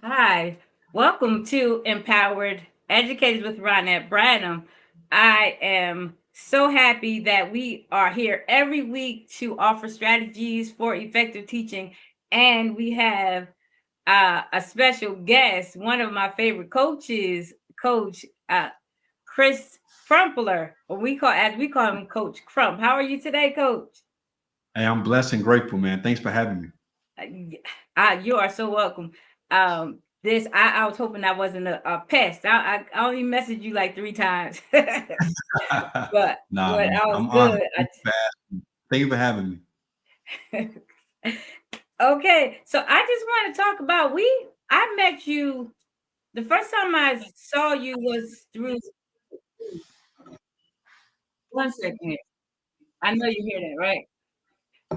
Hi, welcome to Empowered Educators with Ronette Branham. I am so happy that we are here every week to offer strategies for effective teaching. And we have a special guest, one of my favorite coaches, Coach Chris Crumpler, or as we call him, Coach Crump. How are you today, Coach? Hey, I'm blessed and grateful, man. Thanks for having me. You are so welcome. I was hoping I wasn't a pest. I only messaged you like 3 times, but Nah, but man, I was I'm honored. good. Thank you for having me. Okay, so I just want to talk about I met you the first time I saw you was through. One second, I know you hear that, right?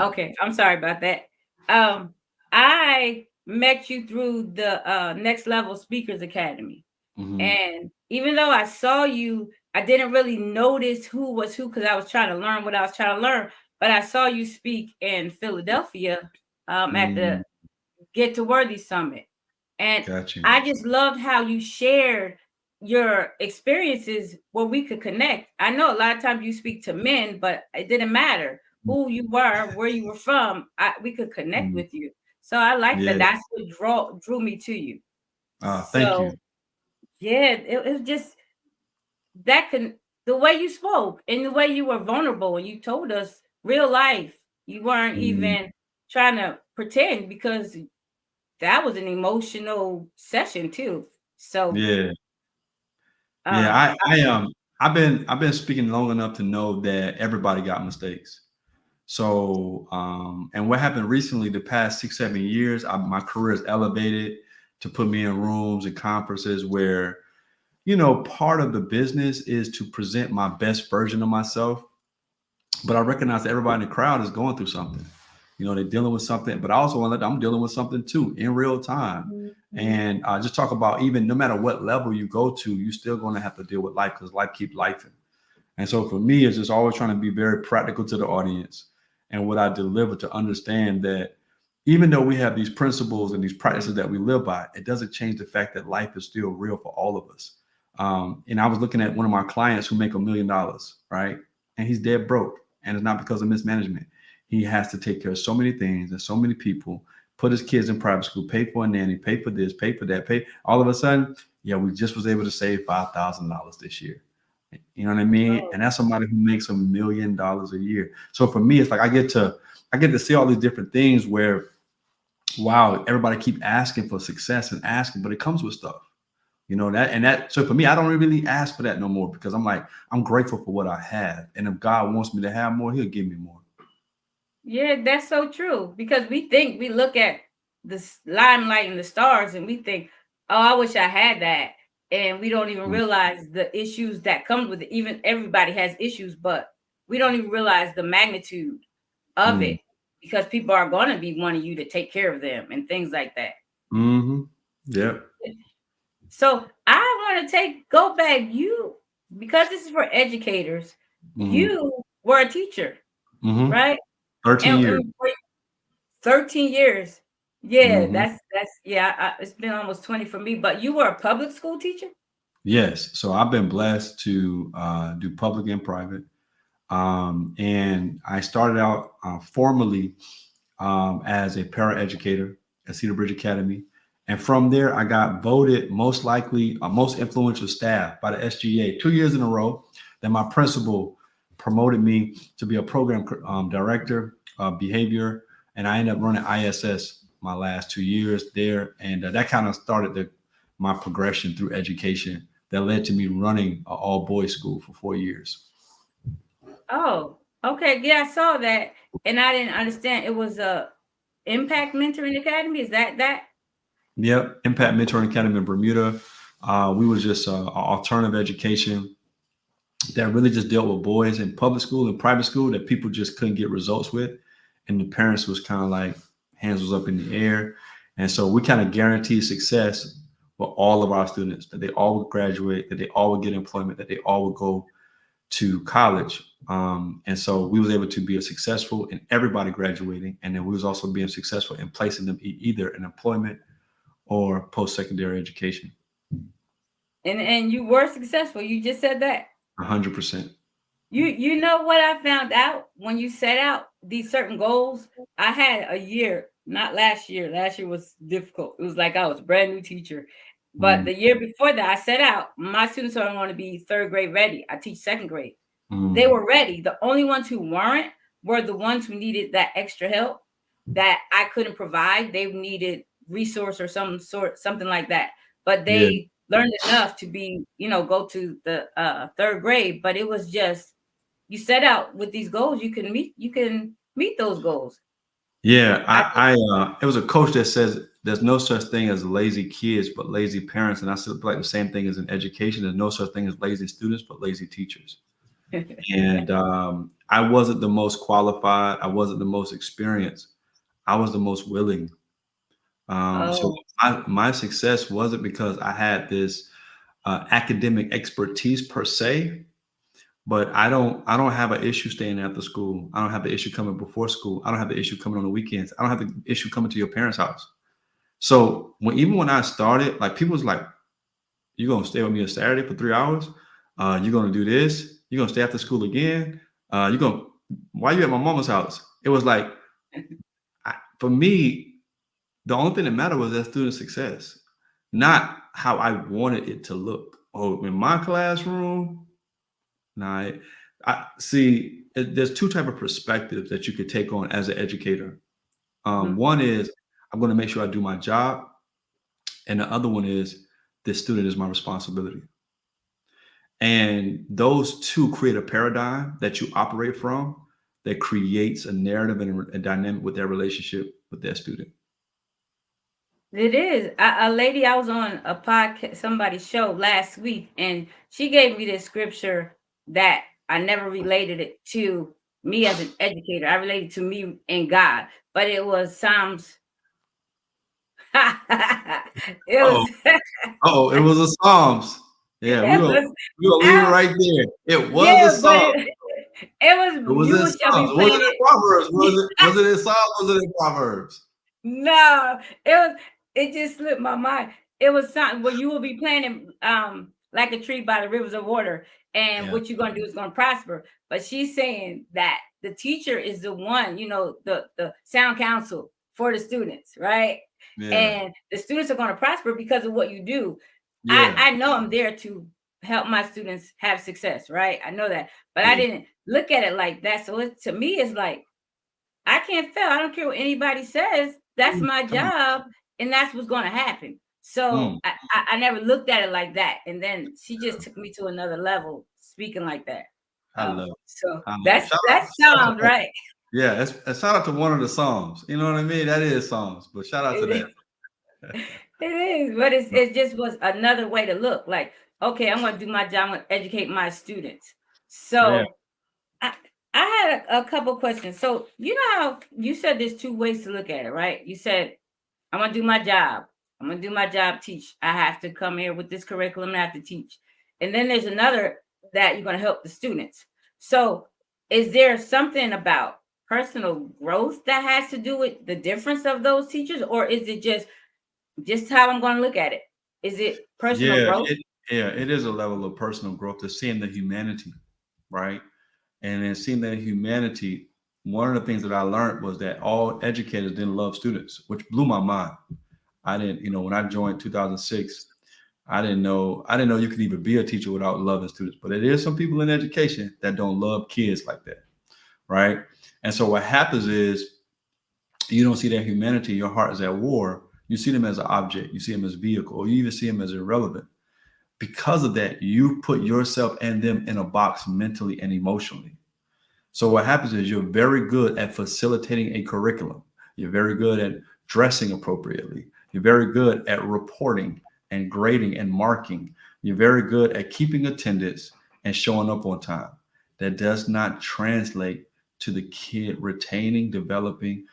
Okay, I'm sorry about that. Um, I met you through the Next Level Speakers Academy. Hmm. And even though I saw you, I didn't really notice who was who because I was trying to learn what I was trying to learn. But I saw you speak in Philadelphia at the Mm, Get to Worthy Summit. And got you. I just loved how you shared your experiences where we could connect. I know a lot of times you speak to men, but it didn't matter who you were, where you were from. We could connect Mm, with you. So I like that. yeah. That's what drew me to you. Thank you. So yeah, it was just that can the way you spoke and the way you were vulnerable and you told us real life. You weren't Mm, even trying to pretend because that was an emotional session too. So yeah. Yeah. um I've been speaking long enough to know that everybody got mistakes. So, and what happened recently, the past 6, 7 years, my career is elevated to put me in rooms and conferences where, part of the business is to present my best version of myself. But I recognize that everybody in the crowd is going through something. They're dealing with something, but I also want to let them, I'm dealing with something too in real time. mhm. And just talk about, even no matter what level you go to, you're still going to have to deal with life because life keeps life. And so for me, it's just always trying to be very practical to the audience and what I deliver to understand that even though we have these principles and these practices that we live by, it doesn't change the fact that life is still real for all of us. And I was looking at one of my clients who make $1 million, right? And he's dead broke. And it's not because of mismanagement. He has to take care of so many things and so many people, put his kids in private school, pay for a nanny, pay for this, pay for that, pay. All of a sudden, yeah, we just was able to save $5,000 this year. You know what I mean? Oh, And that's somebody who makes $1 million a year. So for me, it's like I get to see all these different things where, wow, everybody keep asking for success and asking, but it comes with stuff. That. So for me, I don't really ask for that no more because I'm like, I'm grateful for what I have. And if God wants me to have more, he'll give me more. yeah, that's so true. Because we look at the limelight and the stars and we think, oh, I wish I had that. And we don't even Mm, realize the issues that comes with it. Even everybody has issues, but we don't even realize the magnitude of mm, it because people are going to be wanting you to take care of them and things like that. mm-hmm. Yep. So I want to go back. Because this is for educators, Mm-hmm. you were a teacher, Mm-hmm. right? 13 years. And for 13 years. Yeah, Mm-hmm. yeah, it's been almost 20 for me, but you were a public school teacher? Yes. So I've been blessed to do public and private. And I started out formally as a paraeducator at Cedar Bridge Academy. And from there, I got voted most likely, most influential staff by the SGA 2 years in a row. Then my principal promoted me to be a program director of behavior. And I ended up running ISS my last 2 years there. And that kind of started my progression through education that led to me running an all boys school for 4 years. Oh, okay. Yeah, I saw that and I didn't understand it was a Impact Mentoring Academy. Is that? Yep, Impact Mentoring Academy in Bermuda. We was just an alternative education that really just dealt with boys in public school and private school that people just couldn't get results with, and the parents was kind of like hands was up in the air, and so we kind of guaranteed success for all of our students that they all would graduate, that they all would get employment, that they all would go to college. And so we was able to be successful in everybody graduating, and then we was also being successful in placing them either in employment or post-secondary education. And you were successful. You just said that. 100%. You know what I found out when you set out these certain goals? I had a year, not last year. Last year was difficult. It was like I was a brand new teacher. But Mm, the year before that, I set out. My students are going to be third grade ready. I teach second grade. They mm, were ready. The only ones who weren't were the ones who needed that extra help that I couldn't provide. They needed resource or some sort, something like that. But yeah. they learned enough to be, go to the third grade. But it was just you set out with these goals, you can meet those goals. Yeah, I it was a coach that says there's no such thing as lazy kids, but lazy parents, and I feel like the same thing as in education. There's no such thing as lazy students, but lazy teachers. think And I wasn't the most qualified. I wasn't the most experienced. I was the most willing. So oh, my success wasn't because I had this academic expertise per se, but I don't have an issue staying after school. I don't have the issue coming before school. I don't have the issue coming on the weekends. I don't have the issue coming to your parents' house. So even when I started, like people was like, "You gonna stay with me on Saturday for 3 hours? You gonna do this? You gonna stay after school again? You gonna why you at my mama's house?" It was like for me, the only thing that mattered was that student success, not how I wanted it to look. Oh, in my classroom, nah. I see. There's two type of perspectives that you could take on as an educator. mhm. One is I'm going to make sure I do my job, and the other one is this student is my responsibility. And those two create a paradigm that you operate from that creates a narrative and a dynamic with their relationship with their student. It is. A lady I was on a podcast, somebody's show last week, and she gave me this scripture that I never related it to me as an educator. I related to me and God, but it was Psalms. It Oh, was. oh, it was a Psalms. Yeah, It was. we gonna leave it I, right there. It was a yeah, but Psalm. it It was. was You in shall be Psalms. Was it in planted. Proverbs? Was it in Psalms? Was it in Proverbs? No, it just slipped my mind. It was something where you will be planting like a tree by the rivers of water, and Yeah, what you're gonna do is gonna prosper. But she's saying that the teacher is the one, the sound counsel for the students, right? yeah, And the students are gonna prosper because of what you do. I, yeah. I know I'm there to help my students have success, right? I know that, but I Yeah. didn't look at it like that. So to me, it's like I can't fail. I don't care what anybody says. That's my Come on. job, and that's what's going to happen. So Mm, I never looked at it like that. And then she just took me to another level, speaking like that. I love it. So I love it. that's that Shout out to sounds that. right. Yeah, shout out to one of the Psalms. You know what I mean? That is Psalms, but shout out to It that. is, it is, but it just was another way to look. Like, okay, I'm going to do my job. I'm going to educate my students. Yeah. So I I had a couple questions. So you know how you said there's two ways to look at it, right? You said I'm gonna do my job. I'm gonna do my job, teach. I have to come here with this curriculum and I have to teach. And then there's another that you're gonna help the students. So is there something about personal growth that has to do with the difference of those teachers, or is it just how I'm gonna look at it? Is it personal Yeah, growth? it is a level of personal growth to seeing the humanity, right? And then seeing that humanity, one of the things that I learned was that all educators didn't love students, which blew my mind. I didn't, when I joined 2006, I didn't know you could even be a teacher without loving students. But there is some people in education that don't love kids like that, right? And so what happens is you don't see that humanity, your heart is at war. You see them as an object, you see them as vehicle, or you even see them as irrelevant. Because of that, you put yourself and them in a box mentally and emotionally. So what happens is you're very good at facilitating a curriculum. You're very good at dressing appropriately. You're very good at reporting and grading and marking. You're very good at keeping attendance and showing up on time. That does not translate to the kid retaining, developing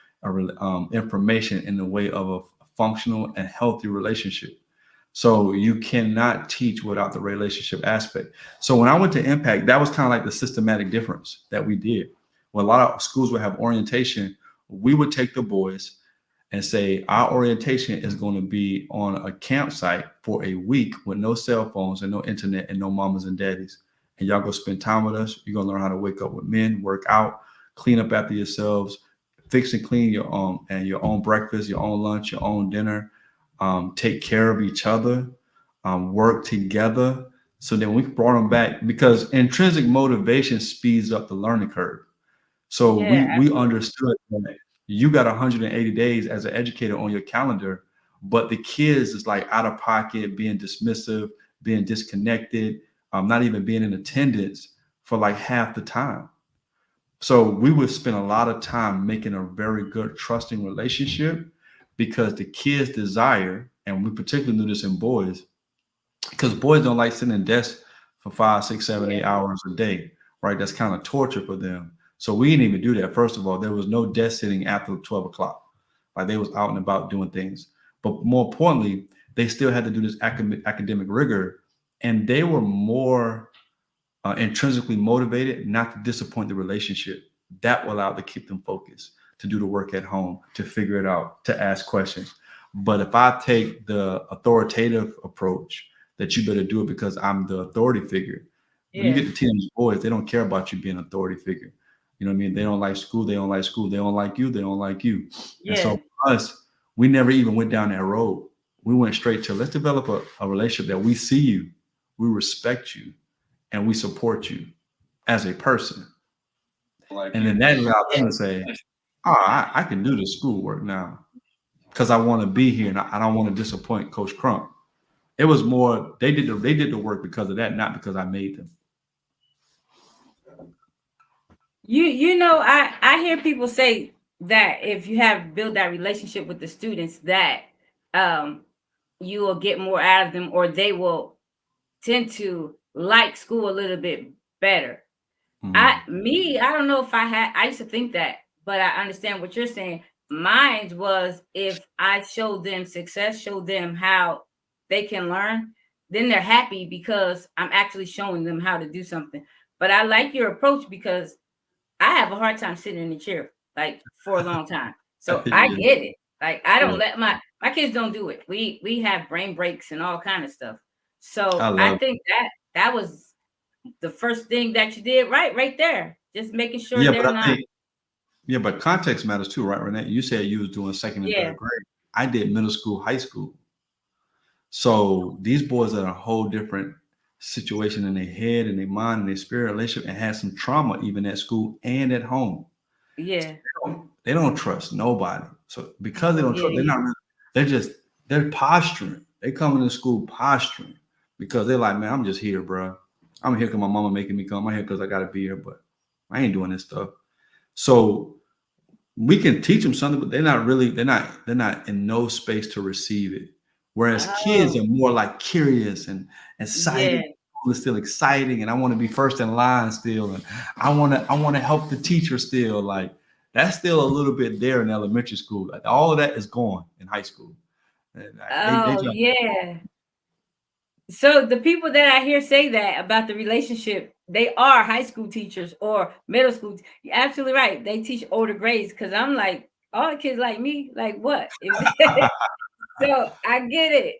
information in the way of a functional and healthy relationship. So you cannot teach without the relationship aspect. So when I went to Impact, that was kind of like the systematic difference that we did. When a lot of schools would have orientation, we would take the boys and say our orientation is going to be on a campsite for a week with no cell phones and no internet and no mamas and daddies. And y'all go spend time with us. You're going to learn how to wake up with men, work out, clean up after yourselves, fix and clean your own breakfast, your own lunch, your own dinner, take care of each other, work together. So then we brought them back because intrinsic motivation speeds up the learning curve. So Yeah, we absolutely. understood that you got 180 days as an educator on your calendar, but the kids is like out of pocket, being dismissive, being disconnected, not even being in attendance for like half the time. So we would spend a lot of time making a very good trusting relationship because the kids desire, and we particularly do this in boys, because boys don't like sitting in desks for 5, 6, 7, 8 hours a day, right? That's kind of torture for them. So we didn't even do that. First of all, there was no desk sitting after 12 o'clock. Like they was out and about doing things. But more importantly, they still had to do this academic rigor, and they were more intrinsically motivated not to disappoint the relationship. That will allow to keep them focused, to do the work at home, to figure it out, to ask questions. But if I take the authoritative approach that you better do it because I'm the authority figure, when you Yeah, get to teenage boys, they don't care about you being an authority figure. You know what I mean? They don't like school. They don't like school. They don't like you. They don't like you. And so yeah. for us, we never even went down that road. We went straight to let's develop a relationship that we see you, we respect you, and we support you as a person. And then that allowed them to say, oh, I can do the schoolwork now because I want to be here and I don't want to disappoint Coach Crump. It was more they did the work because of that, not because I made them. I hear people say that if you have built that relationship with the students, that um you will get more out of them, or they will tend to like school a little bit better. Mm, I don't know if I used to think that, but I understand what you're saying. Mine was, if I show them success, show them how they can learn, then they're happy because I'm actually showing them how to do something. But I like your approach because I have a hard time sitting in the chair like for a long time. So I yeah, get it. Like I yeah, don't let my kids don't do it. We have brain breaks and all kind of stuff. I So I love it. think that was the first thing that you did right there. Just making sure Yeah, they're but I not. think yeah, but context matters too, right, Renee? You said you was doing second and Yeah, third grade. I did middle school, high school. So these boys are in a whole different situation in their head and their mind and their spirit relationship and had some trauma even at school and at home. yeah, They don't trust nobody. So because they don't trust, they're yeah, not really, they're just they're posturing. They come into school posturing because they're like, man, I'm just here, bro. I'm here because my mama making me come. I'm here because I gotta be here, but I ain't doing this stuff. So we can teach them something, but they're not in no space to receive it. Whereas kids oh, are more like curious and yeah. excited. It's still exciting, and I want to be first in line still, and I want to help the teacher still. Like that's still a little bit there in elementary school. Like all of that is gone in high school. And they Oh, just yeah. So the people that I hear say that about the relationship, they are high school teachers or middle school. You're absolutely right. They teach older grades because I'm like, all the kids like me, like what? So I get it.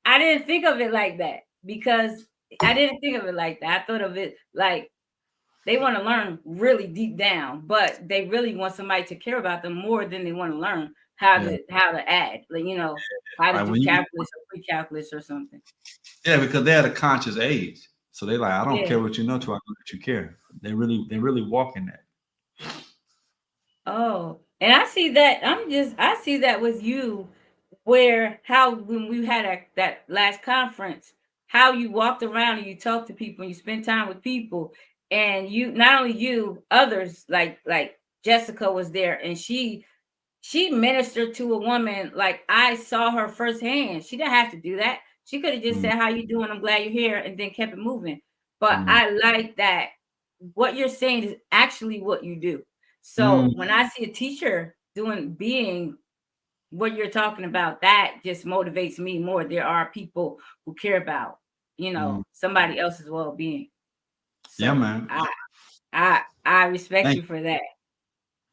I didn't think of it like that because I didn't think of it like that. I thought of it like they want to learn really deep down, but they really want somebody to care about them more than they want to learn yeah, how to add, like how to like do when you calculus or pre-calculus or something. yeah because they're at a conscious age, so they like I don't care Yeah. what you know till I know that you care. They really walk in that. Oh, and I see that with you, where how when we had that last conference, how you walked around and you talked to people and you spent time with people, and you not only you, others like Jessica was there, and she ministered to a woman like I saw her firsthand. She didn't have to do that. She could have just Mm, said, "How you doing? I'm glad you're here," and then kept it moving. But mm, I like that what you're saying is actually what you do. So mm, when I see a teacher being what you're talking about, that just motivates me more. There are people who care about, mm. somebody else's well-being. Yeah, So man. I respect Thank you for that.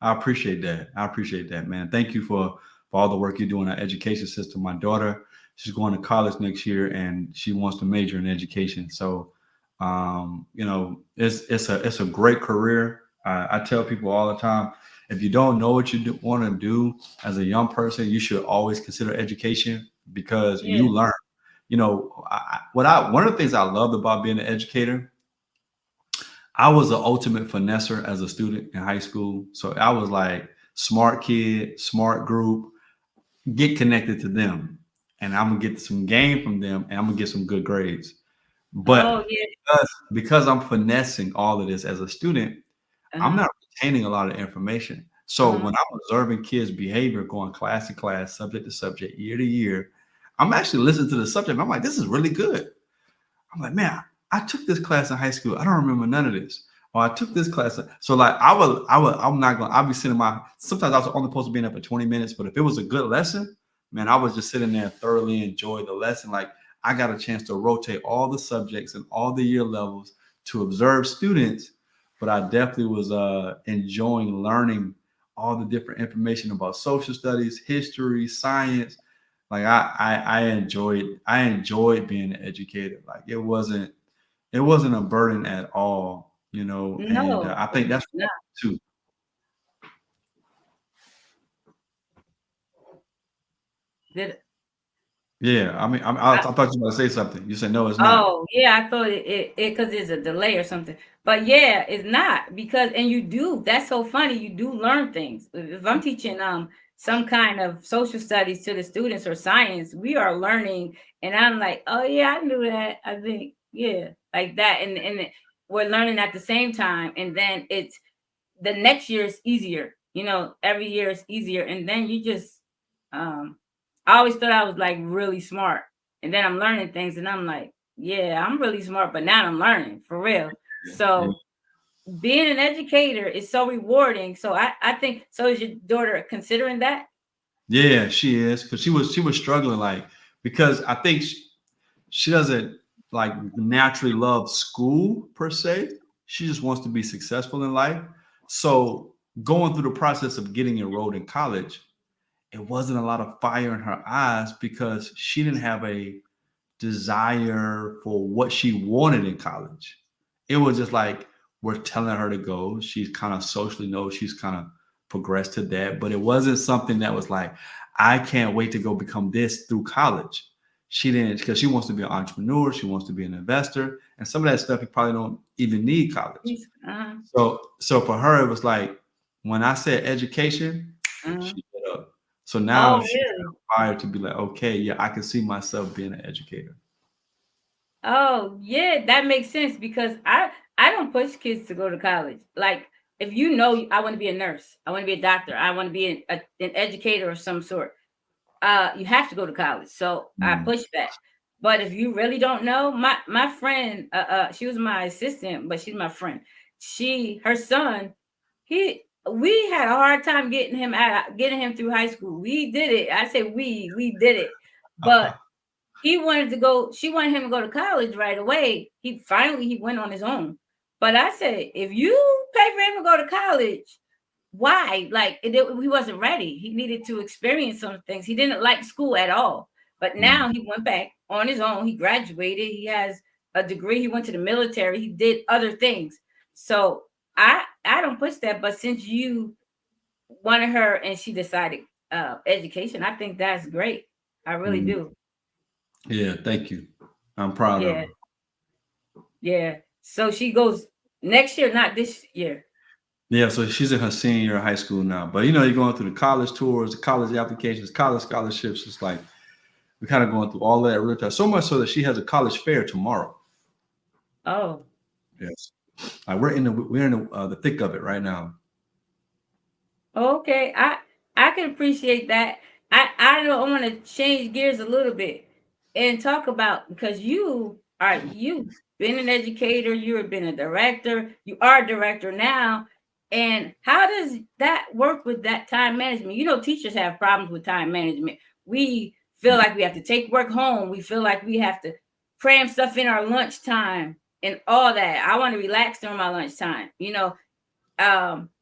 I appreciate that. I appreciate that, man. Thank you for for all the work you do in our education system. My daughter, she's going to college next year, and she wants to major in education. So, it's a great career. I tell people all the time, if you don't know what you want to do as a young person, you should always consider education because Yeah. you learn. One of the things I loved about being an educator, I was an ultimate finesser as a student in high school. So I was like smart kid, smart group, get connected to them, and I'm gonna get some game from them, and I'm gonna get some good grades. Oh But yeah. because I'm finessing all of this as a student, I'm Uh-huh. not retaining a lot of information. So Uh-huh. when I'm observing kids' behavior going class to class, subject to subject, year to year, I'm actually listening to the subject. And I'm like, this is really good. I'm like, man, I took this class in high school. I don't remember none of this. Or I took this class. So like I'm not gonna, I'll be sitting sometimes I was only supposed to be in there for 20 minutes, but if it was a good lesson, man, I was just sitting there and thoroughly enjoy the lesson. Like I got a chance to rotate all the subjects and all the year levels to observe students, but I definitely was enjoying learning all the different information about social studies, history, science. Like I enjoyed being an educator. Like it wasn't a burden at all, and No, I think that's no. too. Did Yeah, I mean, I I, thought you were going to say something. You said no, it's not. oh yeah, I thought it because it's a delay or something. But yeah, it's not because and you do. That's so funny. You do learn things. If I'm teaching some kind of social studies to the students or science, we are learning, and I'm like, oh yeah, I knew that. I think yeah, like that, and we're learning at the same time, and then it's the next year is easier. Every year is easier, and then you just um. I always thought I was like really smart, and then I'm learning things, and I'm like, yeah, I'm really smart, but now I'm learning for real. Yeah, So being an educator is so rewarding. So I think so. Is your daughter considering that? yeah, she is because she was struggling like because I think she doesn't like naturally love school per se. She just wants to be successful in life. So going through the process of getting enrolled in college, it wasn't a lot of fire in her eyes because she didn't have a desire for what she wanted in college. It was just like we're telling her to go. She's kind of socially knows she's kind of progressed to that, but it wasn't something that was like, I can't wait to go become this through college. She didn't because she wants to be an entrepreneur, she wants to be an investor, and some of that stuff you probably don't even need college. Yes. So for her, it was like when I said education, Uh-huh. she lit up. So now Oh, she's really? inspired to be like, okay, yeah, I can see myself being an educator. Oh, yeah, that makes sense because I don't push kids to go to college. Like if you know I want to be a nurse, I want to be a doctor, I want to be an educator of some sort. You have to go to college. So I Mm. push that. But if you really don't know, my friend, she was my assistant, but she's my friend. Her son, we had a hard time getting him through high school. We did it. I say we did it. But she wanted him to go to college right away. He went on his own. But I said, if you pay for him to go to college, why? Like he wasn't ready. He needed to experience some things. He didn't like school at all. But Mm. now he went back on his own. He graduated. He has a degree. He went to the military. He did other things. So I don't push that. But since you wanted her and she decided education, I think that's great. I really Mm. do. Yeah, thank you. I'm proud of Yeah, her. yeah. So she goes next year, not this year. Yeah, so she's in her senior year of high school now. But you're going through the college tours, the college applications, college scholarships. It's like we're kind of going through all of that real time. So much so that she has a college fair tomorrow. Oh, Yes, like we're in the thick of it right now. okay. I can appreciate that. I don't want to change gears a little bit and talk about because you've been an educator, you've been a director, you are a director now. And how does that work with that time management? Teachers have problems with time management. We feel like we have to take work home. We feel like we have to cram stuff in our lunchtime and all that. I want to relax during my lunchtime.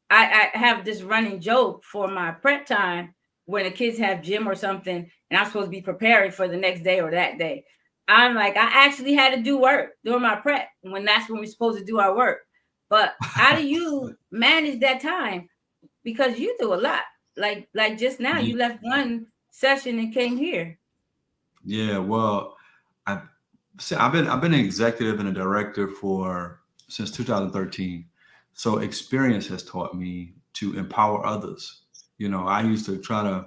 I have this running joke for my prep time. when the kids have gym or something, and I'm supposed to be preparing for the next day or that day. I'm like, I actually had to do work during my prep when that's when we're supposed to do our work. But how do you manage that time? Because you do a lot. Like just now, you left one session and came here. Yeah, well, I see, I've been an executive and a director for since 2013. So experience has taught me to empower others. I used to try to,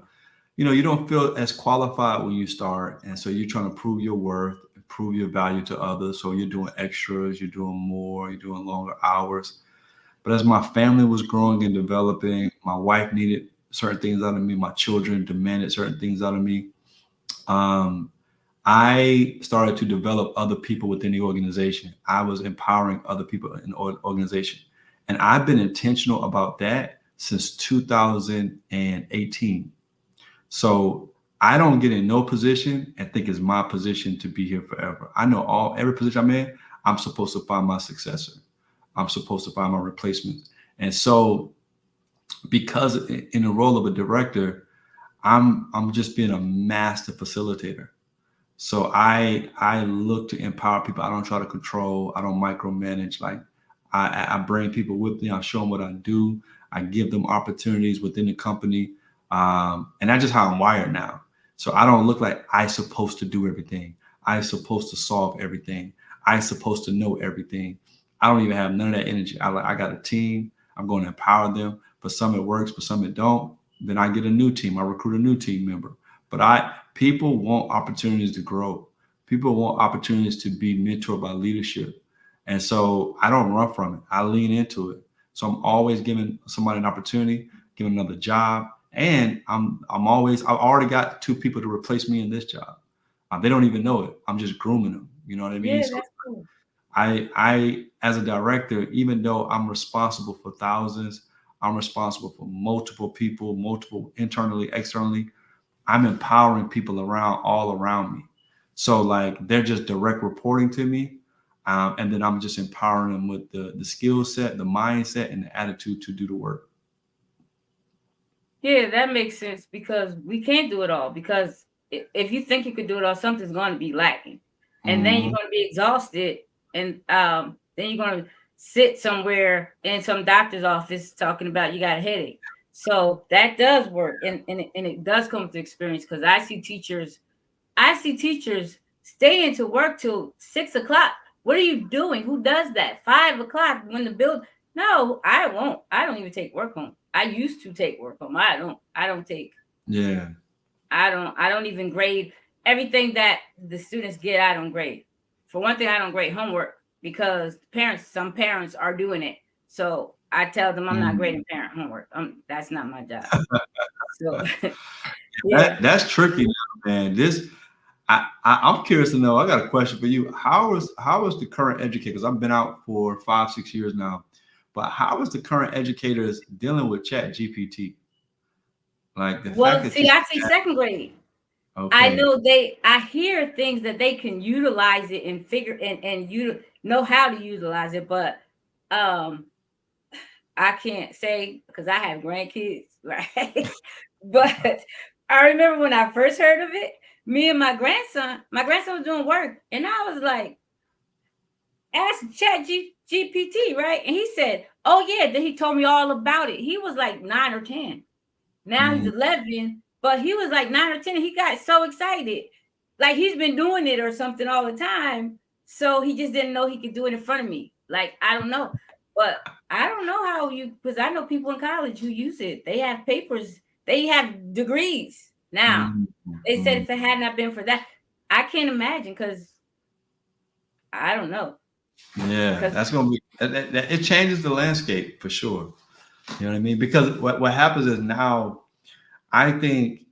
you don't feel as qualified when you start, and so you're trying to prove your worth, prove your value to others. So you're doing extras, you're doing more, you're doing longer hours. But as my family was growing and developing, my wife needed certain things out of me, my children demanded certain things out of me. Um, I started to develop other people within the organization. I was empowering other people in the organization. And I've been intentional about that since 2018. So I don't get in no position and think it's my position to be here forever. I know every position I'm in, I'm supposed to find my successor. I'm supposed to find my replacement. And so because in the role of a director, I'm just being a master facilitator. So I look to empower people. I don't try to control. I don't micromanage. Like I bring people with me. I show them what I do. I give them opportunities within the company, and that's just how I'm wired now. So I don't look like I supposed to do everything. I supposed to solve everything. I supposed to know everything. I don't even have none of that energy. I got a team. I'm going to empower them. For some it works, for some it don't. Then I get a new team. I recruit a new team member. But people want opportunities to grow. People want opportunities to be mentored by leadership. And so I don't run from it. I lean into it. So I'm always giving somebody an opportunity, giving another job. And I've already got 2 people to replace me in this job. They don't even know it. I'm just grooming them. You know what I mean? Yeah, So that's cool. I, as a director, even though I'm responsible for thousands, I'm responsible for multiple people, multiple internally, externally. I'm empowering people all around me. So like they're just direct reporting to me. And then I'm just empowering them with the skill set, the mindset, and the attitude to do the work. Yeah, that makes sense because we can't do it all. Because if you think you could do it all, something's going to be lacking, and then you're Mhm. going to be exhausted, and then you're going to sit somewhere in some doctor's office talking about you got a headache. So that does work, and it does come with experience because I see teachers stay into work till 6 o'clock. What are you doing? Who does that? 5 o'clock when the bill. No, I won't. I don't even take work home. I used to take work home. I don't. I don't take. Yeah. I don't. I don't even grade everything that the students get. I don't grade. For one thing, I don't grade homework because some parents are doing it. So I tell them I'm not Mhm. grading parent homework. That's not my job. So yeah. That's tricky now, man. I'm curious to know. I got a question for you. How is the current educator? Because I've been out for 5-6 years now, but how is the current educators dealing with Chat GPT? Like the fact Well, that see, I see second grade. I okay, know I hear things that they can utilize it and figure and you know how to utilize it, but um I can't say because I have grandkids, right? But I remember when I first heard of it, me and my grandson was doing work, and I was like, ask GPT, right? And he said, oh yeah, then he told me all about it. He was like 9 or 10. Now he's mm, 11, but he was like 9 or 10. And he got so excited. Like he's been doing it or something all the time. So he just didn't know he could do it in front of me. Like, I don't know. But I don't know because I know people in college who use it. They have papers, they have degrees now. mm, They said mm. if it had not been for that, I can't imagine because I don't know. Yeah, Because that's gonna be it changes the landscape for sure. You know what I mean? Because what happens is now I think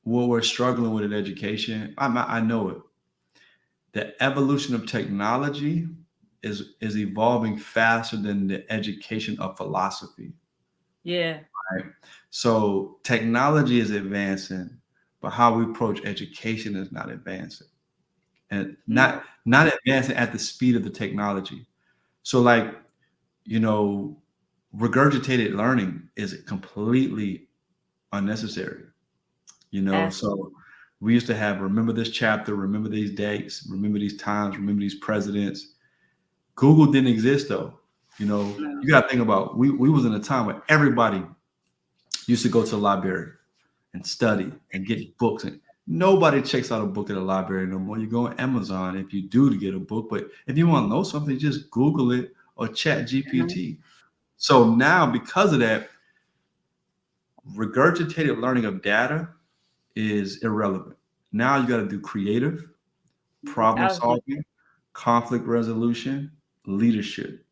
what we're struggling with in education, I know it. The evolution of technology is evolving faster than the education of philosophy. yeah. Right? So technology is advancing, but how we approach education is not advancing, and No. not advancing at the speed of the technology. So like, you know, regurgitated learning is completely unnecessary. Absolutely. So we used to have, remember this chapter, remember these dates, remember these times, remember these presidents. Google didn't exist though. No. You got to think about, we was in a time where everybody used to go to the library and study and get books. And nobody checks out a book at a library no more. You go on Amazon if you do to get a book. But if you want to know something, just Google it or chat Mhm. GPT. So now, because of that, regurgitated learning of data is irrelevant. Now you got to do creative, problem I was gonna, solving, conflict resolution, leadership.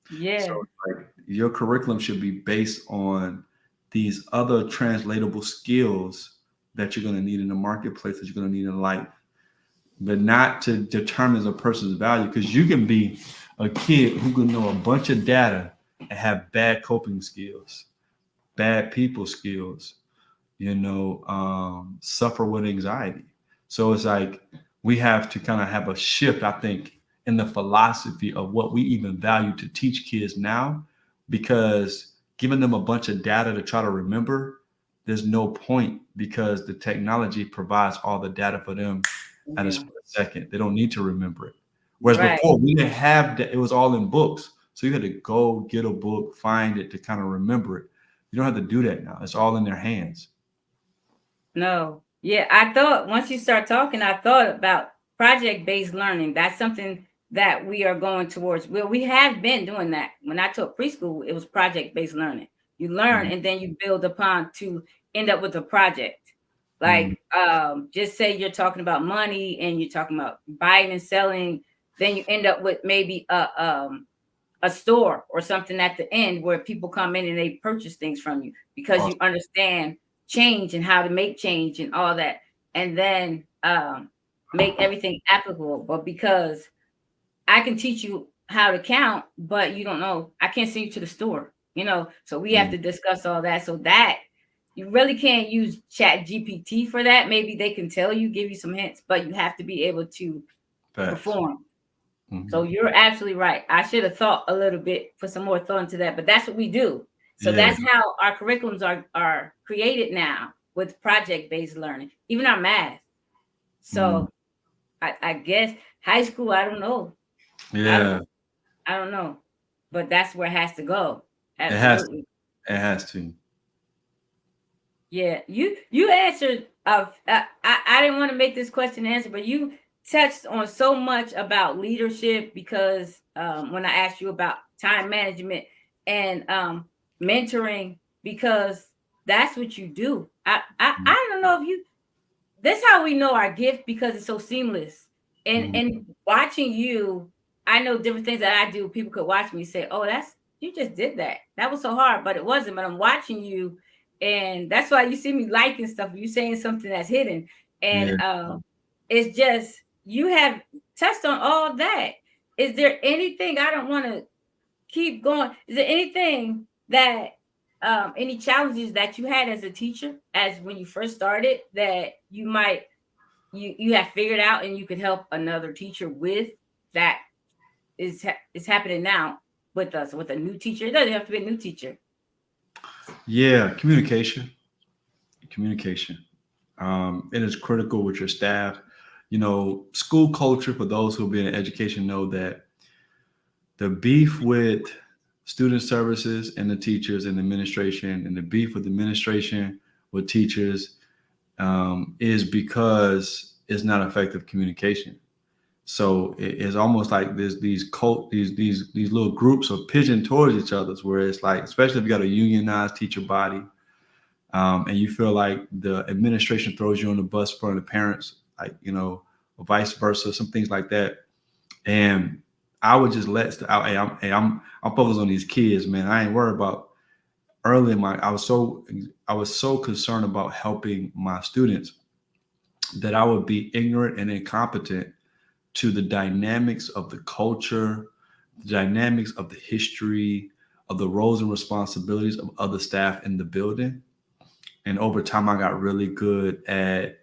So yeah. like your curriculum should be based on these other translatable skills that you're going to need in the marketplace, that you're going to need in life, but not to determine a person's value. Because you can be a kid who can know a bunch of data and have bad coping skills, bad people skills, suffer with anxiety. So it's like we have to kind of have a shift, I think, in the philosophy of what we even value to teach kids now, because giving them a bunch of data to try to remember, there's no point because the technology provides all the data for them at a Yeah. split second. They don't need to remember it. Whereas Right. before we didn't have that, it was all in books. So you had to go get a book, find it to kind of remember it. You don't have to do that now. It's all in their hands. No. Yeah, I thought once you start talking, I thought about project-based learning. That's something that we are going towards. Well, we have been doing that. When I taught preschool, it was project-based learning. You learn Mhm. and then you build upon to end up with a project. Mhm. Like just say you're talking about money and you're talking about buying and selling, then you end up with maybe a store or something at the end where people come in and they purchase things from you because you Awesome. understand change and how to make change and all that, and then make everything applicable. But because I can teach you how to count, but you don't know, I can't send you to the store, so we have Mhm. to discuss all that, so that you really can't use chat gpt for that. Maybe they can tell you, give you some hints, but you have to be able to Facts. perform. So Mhm. you're absolutely right. I should have thought a little bit, put some more thought into that, but that's what we do. So Yeah. that's how our curriculums are created now with project-based learning, even our math. Mhm. So I guess high school, I don't know. I don't Yeah. I don't know. But that's where it has to go. It has to. Absolutely. It has to. Yeah, you answered. I didn't want to make this question answer, but you touched on so much about leadership because when I asked you about time management and mentoring, because that's what you do. Mhm. I don't know if you. That's how we know our gift because it's so seamless. Mhm. And watching you, I know different things that I do. People could watch me say, "Oh, that's you just did that. That was so hard," but it wasn't. But I'm watching you, and that's why you see me liking stuff. You saying something that's hidden, and Yeah. it's just you have touched on all that. Is there anything I don't want to keep going? Is there anything that any challenges that you had as a teacher as when you first started that you might you have figured out and you could help another teacher with that is happening now with us with a new teacher? It doesn't have to be a new teacher. Yeah. Communication. Communication. It is critical with your staff. School culture, for those who have been in education, know that the beef with student services and the teachers and the administration, and the beef with administration with teachers, is because it's not effective communication. So it's almost like there's these little groups are pigeon towards each other's, where it's like, especially if you got a unionized teacher body, and you feel like the administration throws you on the bus in front of the parents, like, or vice versa, some things like that. And I would just I'm focused on these kids, man. I ain't worried about early in my I was so concerned about helping my students that I would be ignorant and incompetent to the dynamics of the culture, the dynamics of the history, of the roles and responsibilities of other staff in the building. And over time, I got really good at,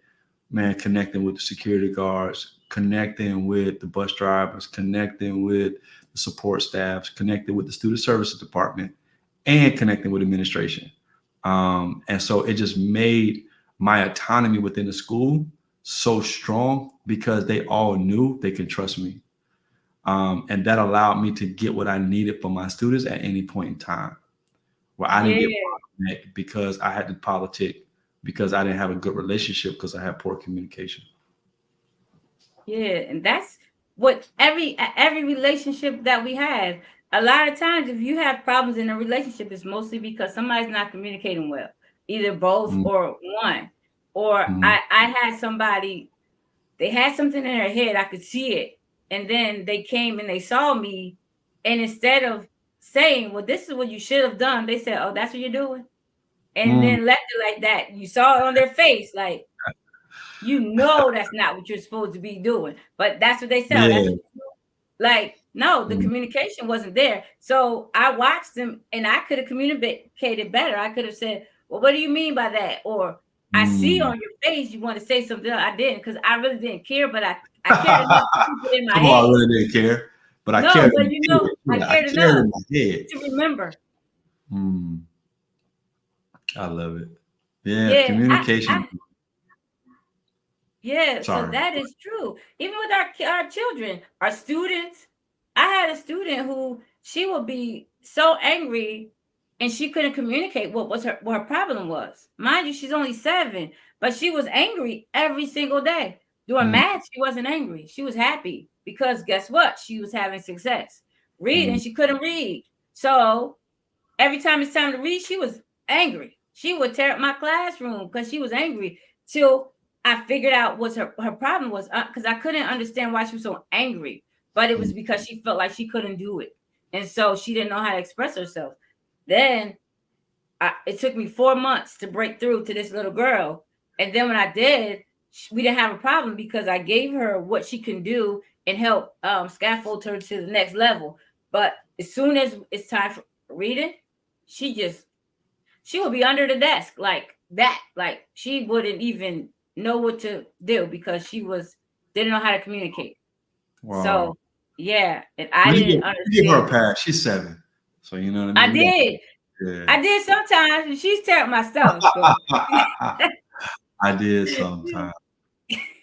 man, connecting with the security guards, connecting with the bus drivers, connecting with the support staffs, connecting with the student services department, and connecting with administration. And so it just made my autonomy within the school so strong because they all knew they could trust me. And that allowed me to get what I needed for my students at any point in time, where I didn't Yeah, get bottlenecked because I had to politic, because I didn't have a good relationship, because I had poor communication. yeah, and that's what every relationship that we have. A lot of times, if you have problems in a relationship, it's mostly because somebody's not communicating well, either both Mm, or one. Or mhm, I had somebody, they had something in their head, I could see it, and then they came and they saw me, and instead of saying, "Well, this is what you should have done," they said, "Oh, that's what you're doing," and mm, then left it like that. You saw it on their face, like, you know that's not what you're supposed to be doing. But that's what they said. Oh, that's yeah. what you do. Like, no, the Mm, communication wasn't there. So I watched them and I could have communicated better. I could have said, "Well, what do you mean by that?" Or, "I see mm. on your face you want to say something else." I didn't, because I really didn't care, but I cared enough to keep it in my Come on, I head. really didn't care, but I No, cared but in you my know, head. I Yeah, I cared cared enough in my head. to remember. Mm, I love it. Yeah, Yeah, communication. yeah, so Sorry. that is true. Even with our children, our students. I had a student who she would be so angry and she couldn't communicate what her problem was. Mind you, she's only 7, but she was angry every single day. Doing Mm, math, she wasn't angry. She was happy because guess what? She was having success. Reading, mm, she couldn't read. So every time it's time to read, she was angry. She would tear up my classroom because she was angry till I figured out what her problem was, because I couldn't understand why she was so angry. But it was mm, because she felt like she couldn't do it. And so she didn't know how to express herself. Then it took me 4 months to break through to this little girl. And then when I did, we didn't have a problem because I gave her what she can do and help scaffold her to the next level. But as soon as it's time for reading, she just she would be under the desk like that. Like she wouldn't even know what to do because she was didn't know how to communicate. wow. So yeah, and I Well, didn't you give her a understand it. pass. She's 7. So you know what I I mean? We did. got I did sometimes, and she's tearing my stuff, but yeah. I did sometimes.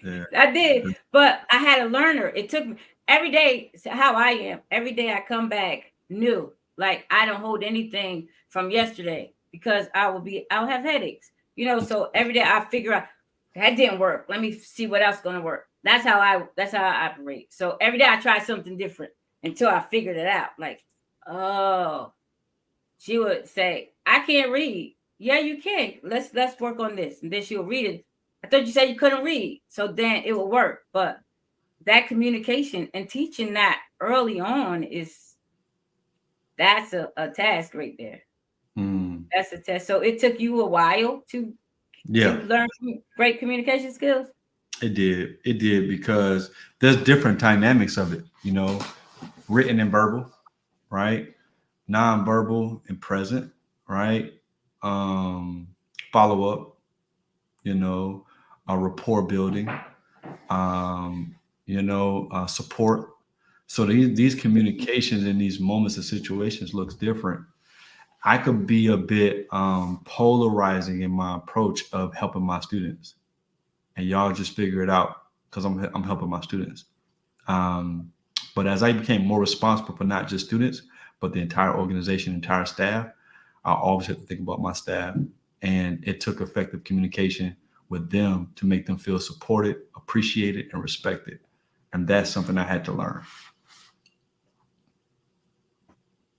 Yeah. I did, but I had to learn her. It took me every day. How I am every day. I come back new. Like I don't hold anything from yesterday because I'll have headaches. So every day I figure out that didn't work. Let me see what else gonna work. That's how I operate. So every day I try something different until I figured it out. Like, oh, she would say, "I can't read." "Yeah, you can. Let's work on this." And then she'll read it. "I thought you said you couldn't read." So then it will work. But that communication and teaching that early on that's a task right there. Mm, That's a test. So it took you a while to yeah, learn great communication skills. it did. It did because there's different dynamics of it, written and verbal, right? Non-verbal and present, right? Um, follow up, you know, a rapport building, support. So these communications in these moments and situations looks different. I could be a bit polarizing in my approach of helping my students, and y'all just figure it out because I'm helping my students. Um, but as I became more responsible for not just students, but the entire organization, entire staff, I always have to think about my staff, and it took effective communication with them to make them feel supported, appreciated, and respected. And that's something I had to learn.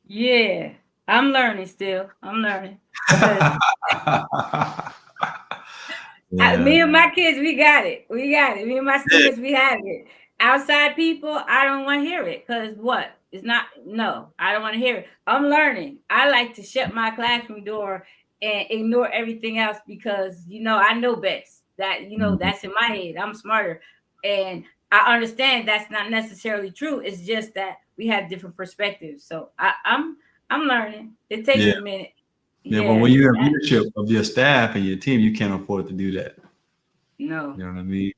Yeah, I'm learning still. I'm learning because Yeah. me and my kids, we got it. We got it. Me and my students, we have it. Outside people, I don't want to hear it because what? It's not, no, I don't want to hear it. I'm learning. I like to shut my classroom door and ignore everything else because, I know best. Mhm. That's in my head. I'm smarter. And I understand that's not necessarily true. It's just that we have different perspectives. So I'm learning. It takes Yeah. a minute. Yeah. But Yeah. when you're in leadership of your staff and your team, you can't afford to do that. No. You know what I mean?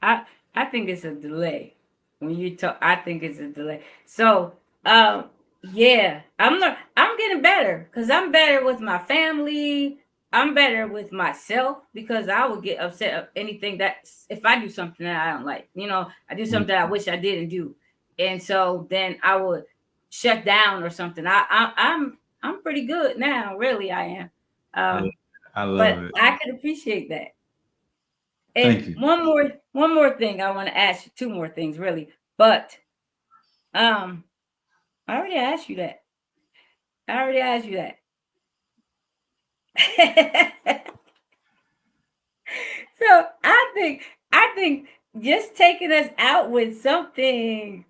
I I think it's a delay. when you talk, I think it's a delay. So, yeah, I'm getting better because I'm better with my family. I'm better with myself because I would get upset of anything that if I do something that I don't like. I do something that I wish I didn't do, and so then I would shut down or something. I'm pretty good now, really. I am. I, I But love it. I could appreciate that. And Thank you. one more thing I want to ask you, two more things really. But um I already asked you that. I already asked you that. So I think just taking us out with something,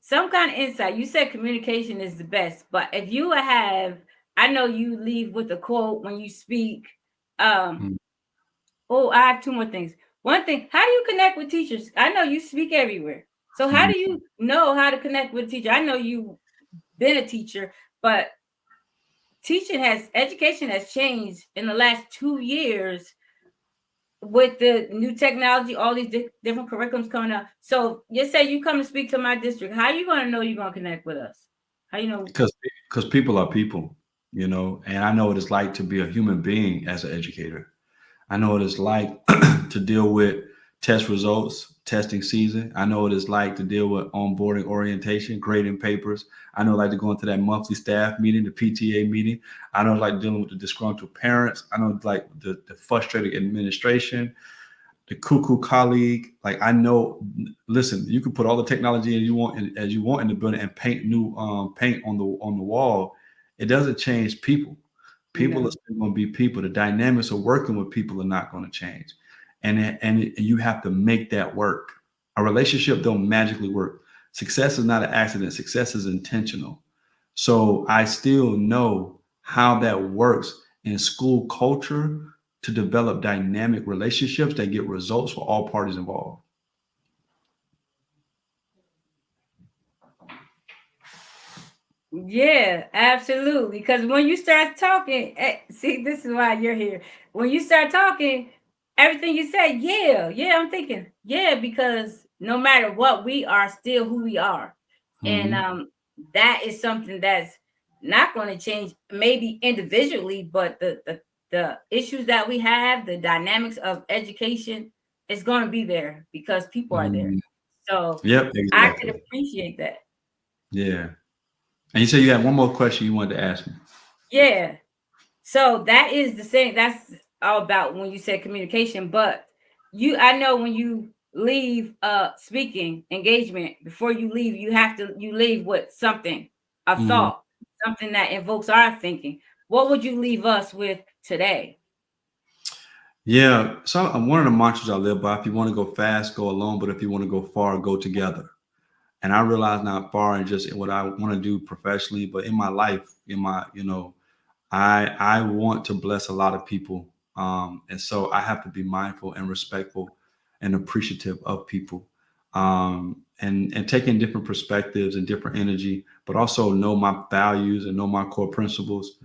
some kind of insight. You said communication is the best, but if you have, I know you leave with a quote when you speak. Um, Mm, oh, I have two more things. One thing, how do you connect with teachers? I know you speak everywhere. So how mhm. do you know how to connect with a teacher? I know you've been a teacher, but education has changed in the last 2 years with the new technology, all these different curriculums coming up. So you say you come to speak to my district. How are you going to know you're going to connect with us? How you know? Because people are people, and I know what it's like to be a human being as an educator. I know what it's like to deal with test results, testing season. I know what it's like to deal with onboarding orientation, grading papers. I know like to go into that monthly staff meeting, the PTA meeting. I know like dealing with the disgruntled parents. I know like the frustrated administration, the cuckoo colleague. Like I know, listen, you can put all the technology as you want in the building and paint new paint on the wall. It doesn't change people. People are No. still going to be people. The dynamics of working with people are not going to change, and you have to make that work. A relationship don't magically work. Success is not an accident. Success is intentional. So I still know how that works in school culture to develop dynamic relationships that get results for all parties involved. Yeah, absolutely. Because when you start talking, see, this is why you're here. When you start talking, everything you say, yeah, yeah, I'm thinking, yeah, because no matter what, we are still who we are. And Mhm. that is something that's not going to change, maybe individually, but the issues that we have, the dynamics of education is going to be there because people are there. Mhm. So Yep, I could exactly. appreciate that. Yeah. And you said you had one more question you wanted to ask me. Yeah. So that is the same. That's all about when you said communication. But I know when you leave speaking engagement, before you leave, you leave with something, a Mhm. thought, something that invokes our thinking. What would you leave us with today? Yeah. So one of the mantras I live by: if you want to go fast, go alone. But if you want to go far, go together. And I realize not far and just in what I want to do professionally, but in my life, I want to bless a lot of people, and so I have to be mindful and respectful and appreciative of people, and taking different perspectives and different energy, but also know my values and know my core principles.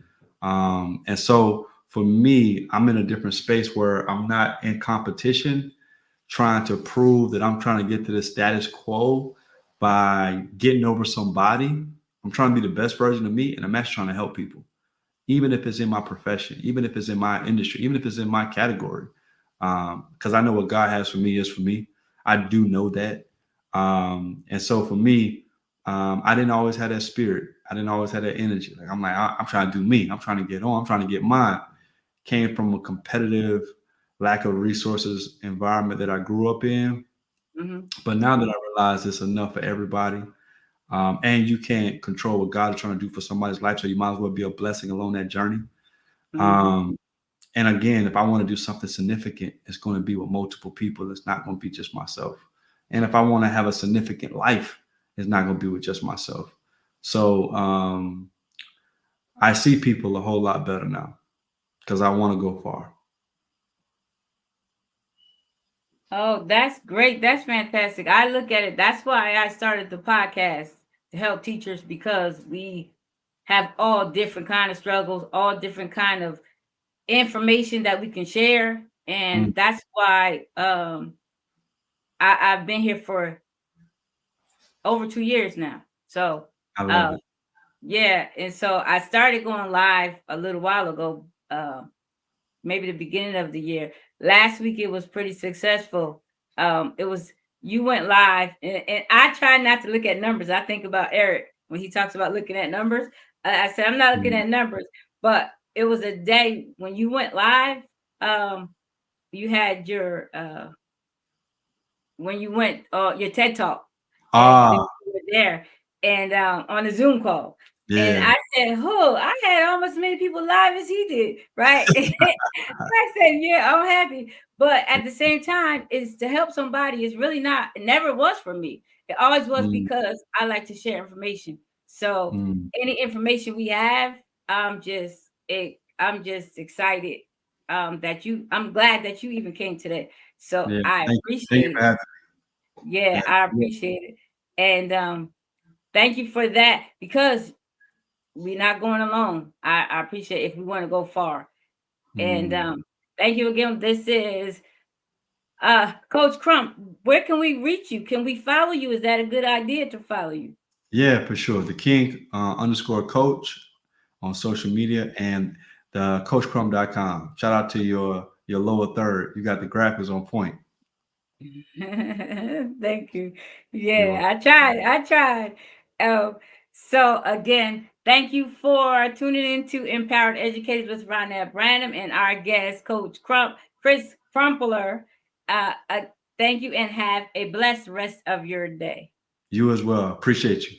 And so for me, I'm in a different space where I'm not in competition, trying to prove that I'm trying to get to the status quo by getting over somebody. I'm trying to be the best version of me, and I'm actually trying to help people, even if it's in my profession, even if it's in my industry, even if it's in my category. Because I know what God has for me is for me. I do know that. And so for me, I didn't always have that spirit. I didn't always have that energy. Like I'm like, I'm trying to do me. I'm trying to get on. I'm trying to get mine. Came from a competitive, lack of resources environment that I grew up in. Hmm. But now that I realize it's enough for everybody, and you can't control what God is trying to do for somebody's life, so you might as well be a blessing along that journey. Hmm. Um, and again, if I want to do something significant, it's going to be with multiple people. It's not going to be just myself. And if I want to have a significant life, it's not going to be with just myself. So I see people a whole lot better now because I want to go far. Oh, that's great. That's fantastic. I look at it. That's why I started the podcast to help teachers because we have all different kind of struggles, all different kind of information that we can share, Mm, and that's why I've been here for over 2 years now. So I love uh it. yeah, and so I started going live a little while ago, maybe the beginning of the year. Last week it was pretty successful. It was you went live, and I try not to look at numbers. I think about Eric when he talks about looking at numbers. I said I'm not looking Mm. at numbers, but it was a day when you went live. You had your when you went your TED talk, and Ah, you were there, and on a Zoom call. And yeah. I said, "Oh, I had almost as many people live as he did, right?" I said, "Yeah, I'm happy." But at the same time, is to help somebody is really not. It never was for me. It always was Mm, because I like to share information. So mm. any information we have, I'm just excited that you. I'm glad that you even came today. So Yeah. I Thank you. Thank you appreciate for it. having Yeah, me. I Yeah. appreciate it. And thank you for that because we're not going alone. I appreciate if we want to go far. And Mm. thank you again. This is Coach Crump. Where can we reach you? Can we follow you? Is that a good idea to follow you? Yeah, for sure. The King underscore coach on social media and the coachcrump.com. Shout out to your lower third. You got the graphics on point. Thank you. You're Yeah, welcome. I tried. I tried. Um, so again, thank you for tuning in to Empowered Educators with Ronette Branham and our guest, Coach Chris Crumpler. Uh, thank you and have a blessed rest of your day. You as well. Appreciate you.